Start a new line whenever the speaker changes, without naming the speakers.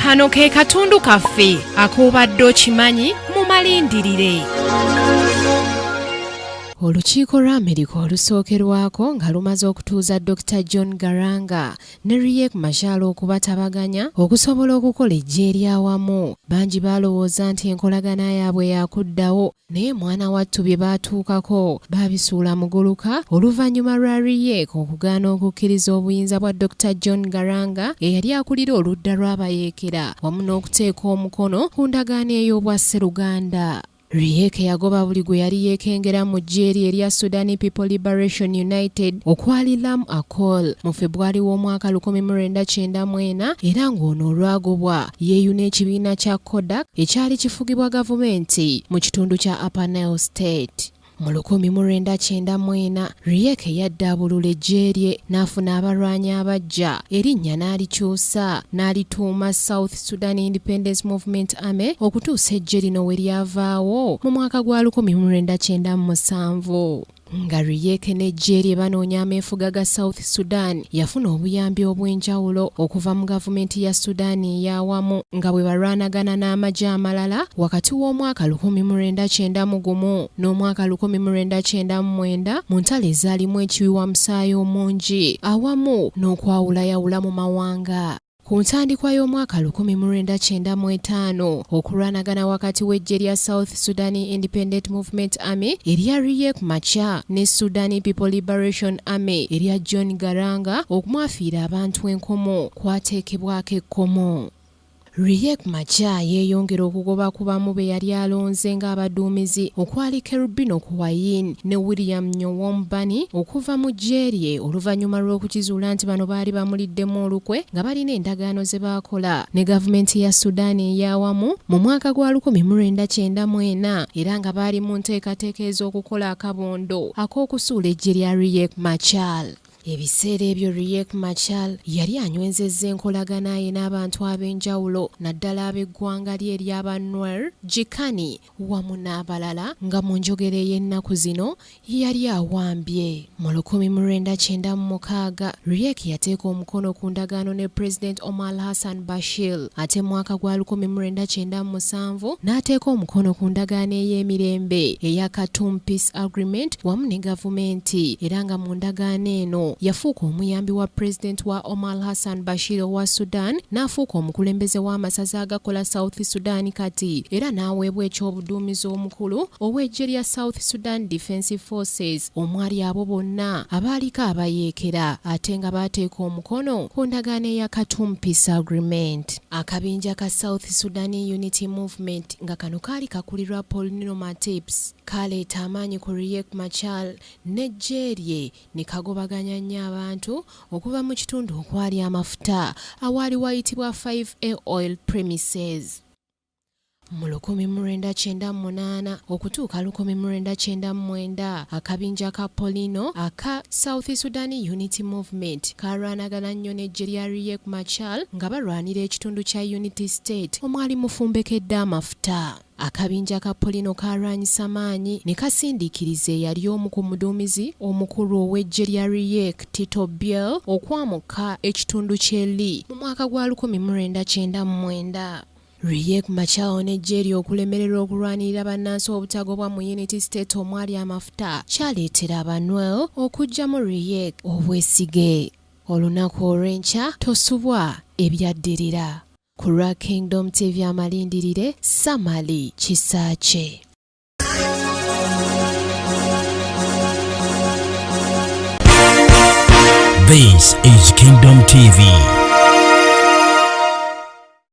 Kano ke katundu kaffe akobadde okimanyi mu malindirire. Olukiiko lwa Amerika olusookerwako nga lumaze okutuuza Dr. John Garanga ne Riek Machar okubatabaganya okusobola okukola eggye eryawamu. Bangi balowooza nti enkolagana yaabwe yakuddawo, naye mwana wattu bye baatuukako babisuula muguluka oluvannyuma lwa Riek okugaana okukkiriza obuyinza bwa Dr. John Garanga eyali akulira oludda lw'abayeekera wamu n'okuteeka omukono ku ndagaano ey'obwa Sseruganda. Riek yagoba buli gwe yali yeekengera mu ggye erya Sudan People Liberation United okwali Lam Acol mu Februari w'omwaka 1994 era ng'ono olwagobwa yeeyuna ekibiina kya Kodak ekyali kifugibwa gavumenti mu kitundu kya Upper Nile State. Mu 1994 Riek yadda abulula eggye lye n'afuna abalwanyi abajja erinnya n'alikyusa n'alituuma South Sudan Independence Movement Army okutuusa eggye lino we lyavaawo mu mwaka gwa 1997. Nga Riek n'eggye lye banoonya ameefuga ga South Sudan yafuna obuyambi obw'enjawulo okuva mu gavumenti ya Sudan ey'awamu nga bwe balwanagana n'amagye amalala wakati w'omwaka 1991 n'omwaka 1999 mu ntalo ezaalimu ekiwiwamusaayi omungi awamu n'okwawulayawula mu mawanga. Ku ntandikwa y'omwaka 1995 okulwanagana wakati w'eggye lya South Sudan Independent Movement Army erya Riek Machar ne Sudan People Liberation Army erya John Garanga okumwafiira abantu enkomo kwateekebwako ekkomo. Riek Machar yeeyongera okugoba ku bamu be yali alonze ng'abaduumizi okwali Kerubino Kuwayin ne William Nyowombani okuva mu ggye lye oluvannyuma lw'okukizuula nti bano baali bamuliddemu olukwe nga balina endagaano ze baakola ne gavumenti ya Sudan ey'awamu mu mwaka gwa 1994 era nga baali mu nteekateeka ez'okukola akabondo ak'okusuula eggye lya Riek Machar. Ebiseera ebyo Riek Machar yali anywezezza enkolagana ye n'abantu ab'enjawulo naddala ab'eggwanga lye ery'Abanwar, Jikani wamu n'abalala nga mu njogera ey'ennaku zino yali awambye. Mu 1996 Riek yateeka omukono ku ndagaano ne President Omar Hassan Bashir ate mu mwaka gwa 1997 n'ateeka omukono ku ndagaano ey'emirembe eya Khartoum Peace Agreement wamu ne gavumenti era nga mu ndagaano eno yafuuka omuyambi wa President wa Omar Hassan Bashir wa Sudan n'afuuka omukulembeze w'amasaza agakola South Sudan kati era n'aweebwa ekyobuduumizi omukulu ow'eggye lya South Sudan Defensive Forces omwali abo bonna abaaliko abayeekera ate nga baateeka omukono ku ndagaano eya Khartoum Peace Agreement. Akabinja ka South Sudan Unity Movement nga kano kaali kakulirwa Paul Matips kaleeta amaanyi ku Riek Machar n'eggye lye ne kagobaganya nnyo abantu okuva mu kitundu okwali amafuta awaali wayitibwa 5A Oil Premises. Mu 1998 okutuuka 1999 akabinja ka Polino aka South Sudan Unity Movement kalwanagana nnyo n'eggye lya Riek Machar nga balwanira ekitundu kya Unity State omwali mufumbekedde amafuta. Akabinja ka Polino kalwanyisa maanyi ne kasindiikiriza eyali omu ku muduumizi omukulu ow'eggye lya Riek Tito Biel okwamuka ekitundu ky'Eli mu mwaka gwa 1999. Riek Machar n'eggye lye okulemererwa okulwanirira bannansi obutagobwa mu Unity State omwali amafuta kyaleetera Abanwel okuggyamu Riek obwesige. Olunaku olw'enkya tosubwa ebyaddirira. Ku lwa Kingdom TV amalindirire Samali Kisaache.
This is Kingdom TV.